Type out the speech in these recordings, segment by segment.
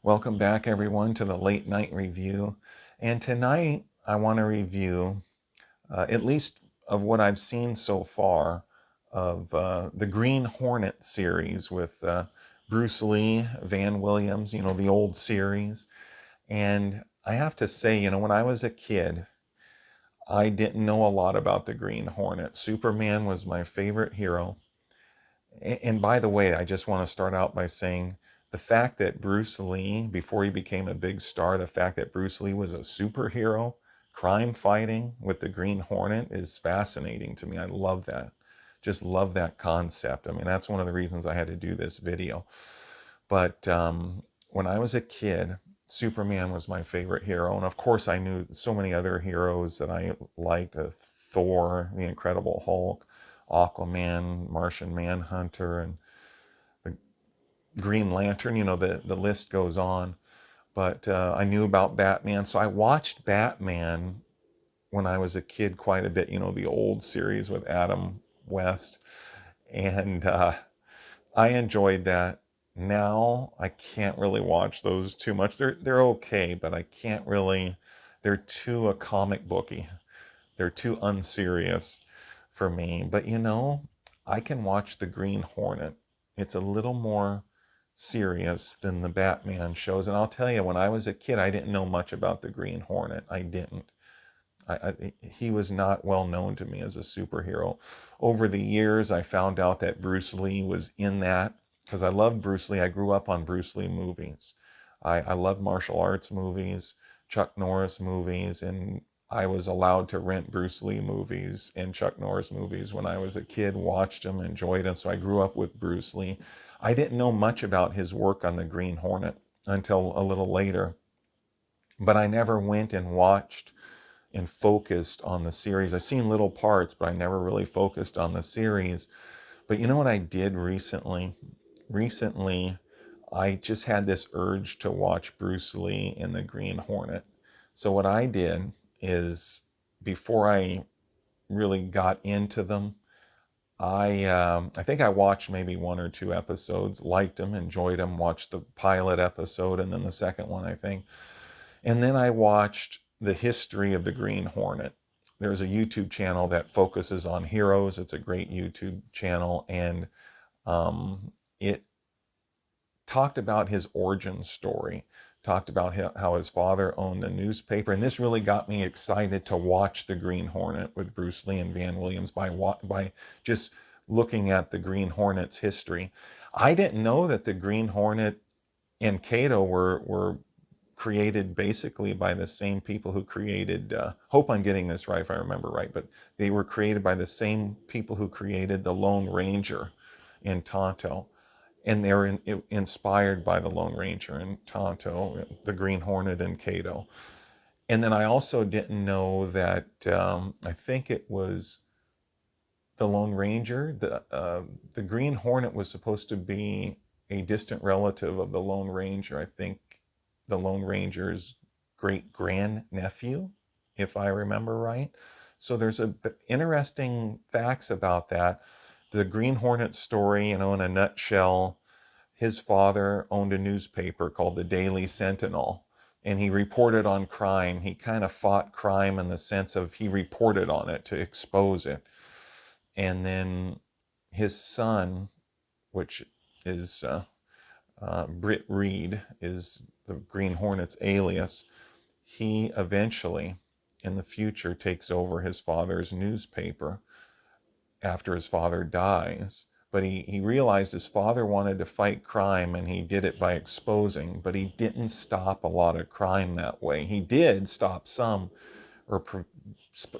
Welcome back, everyone, to the late night review. And tonight, I want to review, at least of what I've seen so far, of the Green Hornet series with Bruce Lee, Van Williams, the old series. And I have to say, when I was a kid, I didn't know a lot about the Green Hornet. Superman was my favorite hero. And by the way, I just want to start out by saying the fact that Bruce Lee, before he became a big star, the fact that Bruce Lee was a superhero, crime fighting with the Green Hornet is fascinating to me. I love that. Just love that concept. I mean, that's one of the reasons I had to do this video. But when I was a kid, Superman was my favorite hero. And of course, I knew so many other heroes that I liked: Thor, the Incredible Hulk, Aquaman, Martian Manhunter, and the Green Lantern. The list goes on. But I knew about Batman. So I watched Batman when I was a kid quite a bit, the old series with Adam West. And I enjoyed that. Now I can't really watch those too much. They're okay, but I can't really. They're too a comic booky. They're too unserious for me. But I can watch the Green Hornet. It's a little more serious than the Batman shows. And I'll tell you, when I was a kid, I didn't know much about the Green Hornet. I didn't. He was not well known to me as a superhero. Over the years, I found out that Bruce Lee was in that because I loved Bruce Lee. I grew up on Bruce Lee movies. I loved martial arts movies, Chuck Norris movies, and I was allowed to rent Bruce Lee movies and Chuck Norris movies when I was a kid, watched them, enjoyed them. So I grew up with Bruce Lee. I didn't know much about his work on the Green Hornet until a little later, but I never went and watched and focused on the series. I've seen little parts, but I never really focused on the series. But you know what I did recently? Recently, I just had this urge to watch Bruce Lee and the Green Hornet. So what I did is, before I really got into them, I think I watched maybe one or two episodes, liked them, enjoyed them, watched the pilot episode and then the second one, I think. And then I watched the history of the Green Hornet. There's a YouTube channel that focuses on heroes. It's a great YouTube channel, and it talked about his origin story, talked about how his father owned a newspaper. And this really got me excited to watch the Green Hornet with Bruce Lee and Van Williams by just looking at the Green Hornet's history. I didn't know that the Green Hornet and Kato were created basically by the same people who created, hope I'm getting this right if I remember right, but they were created by the same people who created the Lone Ranger in Tonto. And they're inspired by the Lone Ranger in Tonto, the Green Hornet and Kato. And then I also didn't know that, I think it was the Lone Ranger, the Green Hornet was supposed to be a distant relative of the Lone Ranger. I think the Lone Ranger's great grandnephew, if I remember right. So there's interesting facts about that. The Green Hornet story, in a nutshell, his father owned a newspaper called the Daily Sentinel, and he reported on crime. He kind of fought crime in the sense of he reported on it to expose it. And then his son, which is Britt Reed, is the Green Hornet's alias. He eventually, in the future, takes over his father's newspaper after his father dies. But he realized his father wanted to fight crime, and he did it by exposing, but he didn't stop a lot of crime that way. He did stop some, or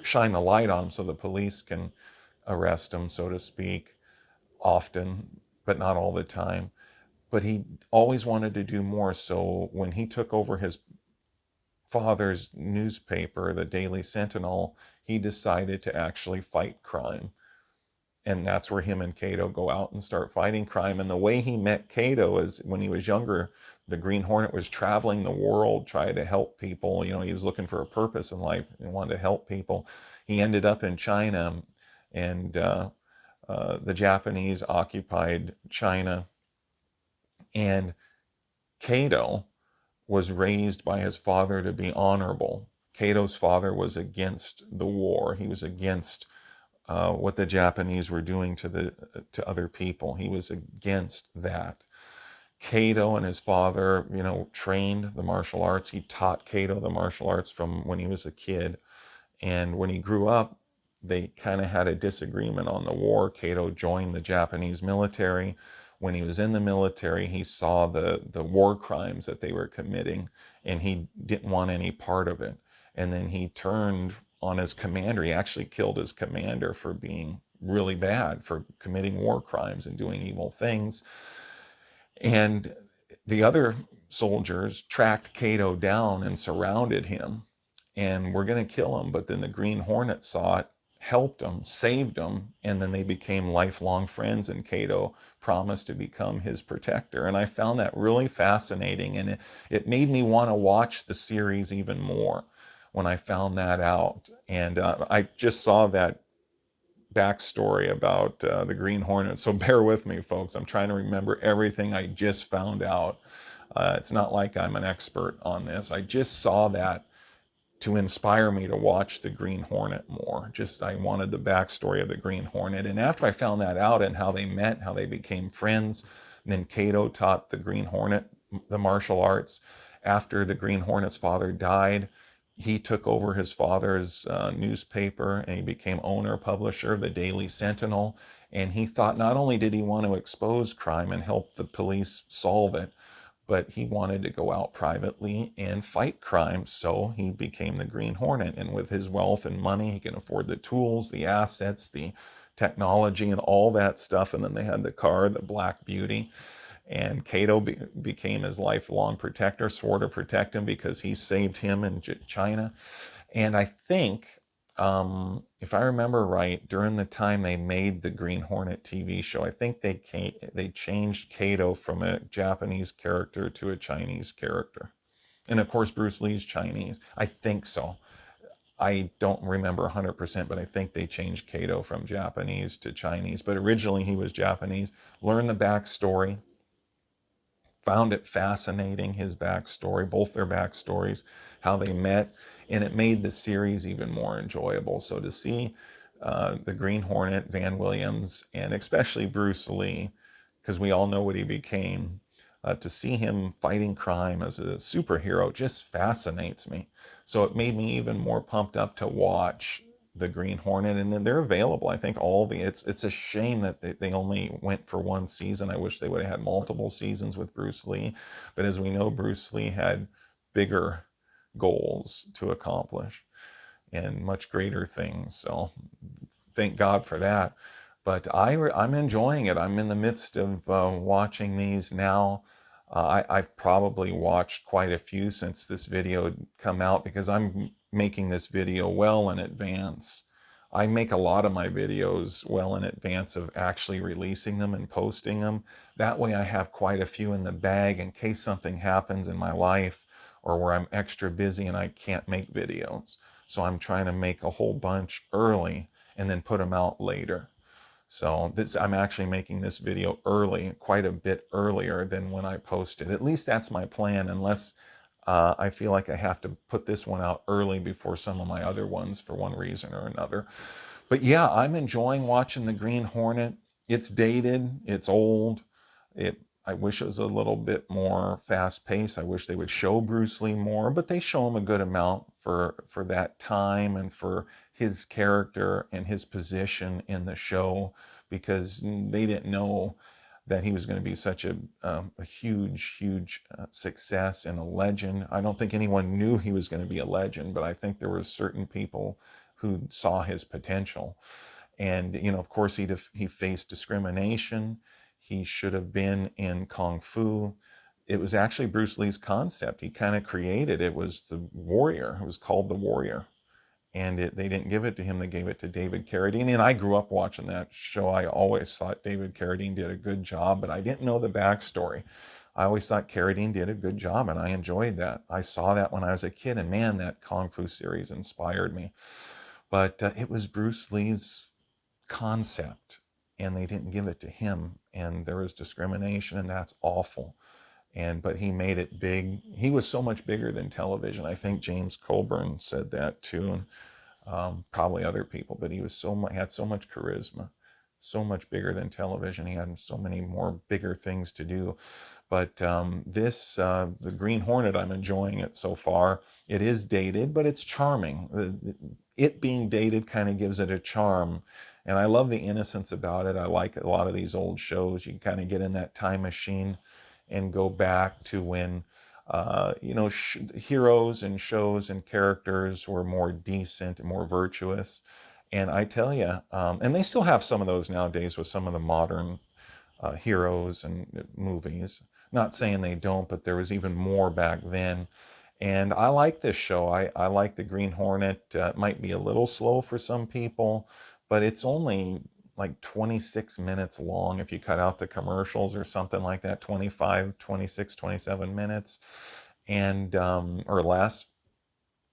shine the light on them so the police can arrest him, so to speak, often, but not all the time. But he always wanted to do more. So when he took over his father's newspaper, the Daily Sentinel, he decided to actually fight crime. And that's where him and Kato go out and start fighting crime. And the way he met Kato is, when he was younger, the Green Hornet was traveling the world trying to help people. He was looking for a purpose in life and wanted to help people. He ended up in China, and the Japanese occupied China. And Kato was raised by his father to be honorable. Kato's father was against the war. He was against what the Japanese were doing to other people. He was against that. Kato and his father, trained the martial arts. He taught Kato the martial arts from when he was a kid. And when he grew up, they kind of had a disagreement on the war. Kato joined the Japanese military. When he was in the military, he saw the war crimes that they were committing, and he didn't want any part of it. And then he turned on his commander. He actually killed his commander for being really bad, for committing war crimes and doing evil things. And the other soldiers tracked Kato down and surrounded him and were going to kill him. But then the Green Hornet saw it, helped him, saved him, and then they became lifelong friends. And Kato promised to become his protector. And I found that really fascinating. And it made me want to watch the series even more when I found that out. And I just saw that backstory about the Green Hornet. So bear with me, folks. I'm trying to remember everything I just found out. It's not like I'm an expert on this. I just saw that to inspire me to watch the Green Hornet more. Just I wanted the backstory of the Green Hornet. And after I found that out and how they met, how they became friends, and then Kato taught the Green Hornet the martial arts. After the Green Hornet's father died, he took over his father's newspaper and he became owner, publisher of the Daily Sentinel. And he thought not only did he want to expose crime and help the police solve it, but he wanted to go out privately and fight crime. So he became the Green Hornet. And with his wealth and money, he can afford the tools, the assets, the technology, and all that stuff. And then they had the car, the Black Beauty. And Kato became his lifelong protector, swore to protect him because he saved him in China. And I think, if I remember right, during the time they made the Green Hornet TV show, I think they changed Kato from a Japanese character to a Chinese character. And of course, Bruce Lee's Chinese. I think so. I don't remember 100%, but I think they changed Kato from Japanese to Chinese. But originally he was Japanese. Learn the backstory. Found it fascinating, his backstory, both their backstories, how they met, and it made the series even more enjoyable. So to see the Green Hornet, Van Williams, and especially Bruce Lee, because we all know what he became, to see him fighting crime as a superhero just fascinates me. So it made me even more pumped up to watch the Green Hornet, and then they're available. I think it's a shame that they only went for one season. I wish they would have had multiple seasons with Bruce Lee, but as we know, Bruce Lee had bigger goals to accomplish and much greater things. So thank God for that. But I'm enjoying it. I'm in the midst of watching these now. I've probably watched quite a few since this video had come out because I'm making this video well in advance. I make a lot of my videos well in advance of actually releasing them and posting them. That way I have quite a few in the bag in case something happens in my life or where I'm extra busy and I can't make videos. So I'm trying to make a whole bunch early and then put them out later. So I'm actually making this video early, quite a bit earlier than when I posted. At least that's my plan, unless I feel like I have to put this one out early before some of my other ones for one reason or another. But yeah, I'm enjoying watching the Green Hornet. It's dated, it's old. I wish it was a little bit more fast paced. I wish they would show Bruce Lee more, but they show him a good amount for that time and for his character and his position in the show, because they didn't know that he was going to be such a huge success and a legend. I don't think anyone knew he was going to be a legend, but I think there were certain people who saw his potential. And, of course, he faced discrimination. He should have been in Kung Fu. It was actually Bruce Lee's concept. He kind of created it. Was the Warrior. It was called the Warrior. And they didn't give it to him. They gave it to David Carradine. And I grew up watching that show. I always thought David Carradine did a good job, but I didn't know the backstory. I always thought Carradine did a good job, and I enjoyed that. I saw that when I was a kid, and man, that Kung Fu series inspired me. But it was Bruce Lee's concept, and they didn't give it to him, and there was discrimination, and that's awful. but he made it big. He was so much bigger than television. I think James Colburn said that too, and probably other people. But he was had so much charisma, so much bigger than television. He had so many more bigger things to do. But the Green Hornet, I'm enjoying it so far. It is dated, but it's charming. It being dated kind of gives it a charm. And I love the innocence about it. I like a lot of these old shows. You can kind of get in that time machine and go back to when, heroes and shows and characters were more decent and more virtuous. And I tell you, and they still have some of those nowadays with some of the modern heroes and movies. Not saying they don't, but there was even more back then. And I like this show. I like the Green Hornet. It might be a little slow for some people, but it's only like 26 minutes long if you cut out the commercials or something like that. 25, 26, 27 minutes and or less.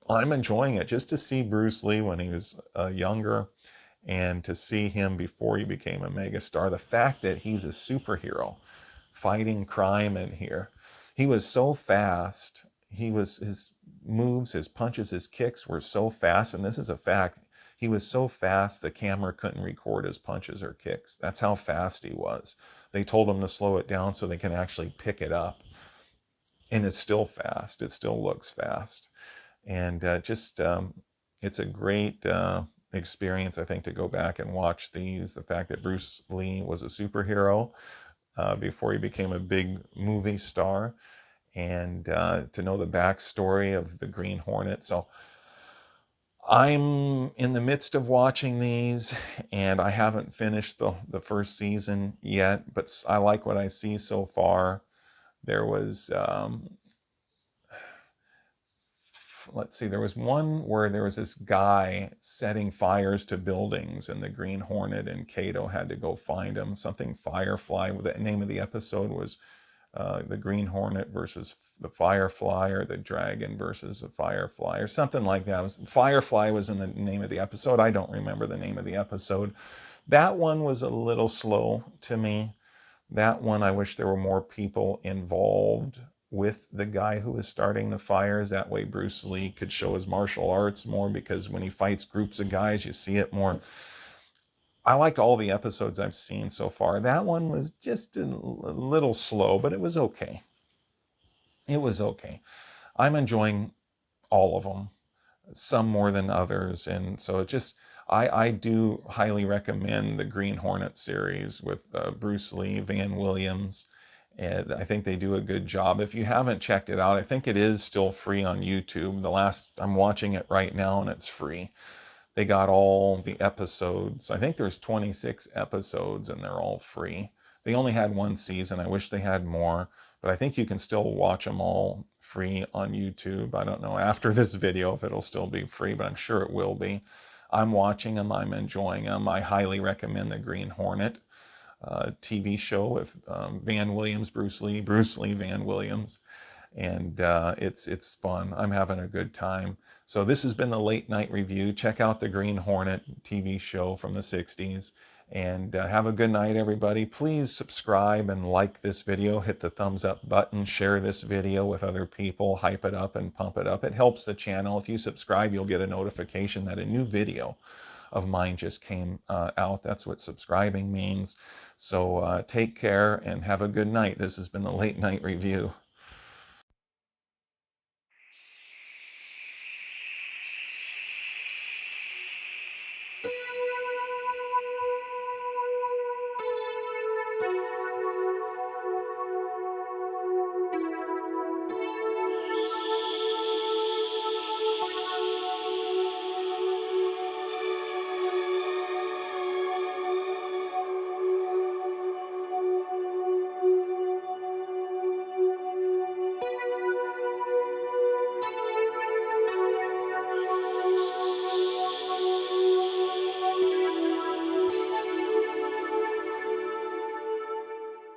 I'm enjoying it just to see Bruce Lee when he was younger and to see him before he became a megastar. The fact that he's a superhero fighting crime in here. He was so fast. His moves, his punches, his kicks were so fast. And this is a fact. He was so fast the camera couldn't record his punches or kicks. That's how fast he was. They told him to slow it down so they can actually pick it up. And it's still fast. It still looks fast. And it's a great experience, I think, to go back and watch these. The fact that Bruce Lee was a superhero before he became a big movie star, and to know the backstory of the Green Hornet. So I'm in the midst of watching these, and I haven't finished the first season yet, but I like what I see so far. There was let's see, there was one where there was this guy setting fires to buildings, and the Green Hornet and Kato had to go find him. Something Firefly. The name of the episode was the Green Hornet versus the Firefly, or the Dragon versus the Firefly, or something like that. Firefly was in the name of the episode. I don't remember the name of the episode. That one was a little slow to me. That one, I wish there were more people involved with the guy who was starting the fires. That way Bruce Lee could show his martial arts more, because when he fights groups of guys, you see it more. I liked all the episodes I've seen so far. That one was just a little slow, but it was okay. It was okay. I'm enjoying all of them, some more than others. And so it just, I do highly recommend the Green Hornet series with Bruce Lee, Van Williams. And I think they do a good job. If you haven't checked it out, I think it is still free on YouTube. I'm watching it right now, and it's free. They got all the episodes. I think there's 26 episodes, and they're all free. They only had one season. I wish they had more, but I think you can still watch them all free on YouTube. I don't know after this video if it'll still be free, but I'm sure it will be. I'm watching them. I'm enjoying them. I highly recommend the Green Hornet TV show with Van Williams, Bruce Lee, Van Williams. And it's fun. I'm having a good time. So this has been the late night review. Check out the Green Hornet TV show from the 60s. And have a good night, everybody. Please subscribe and like this video. Hit the thumbs up button. Share this video with other people. Hype it up and pump it up. It helps the channel. If you subscribe, you'll get a notification that a new video of mine just came out. That's what subscribing means. So take care and have a good night. This has been the late night review.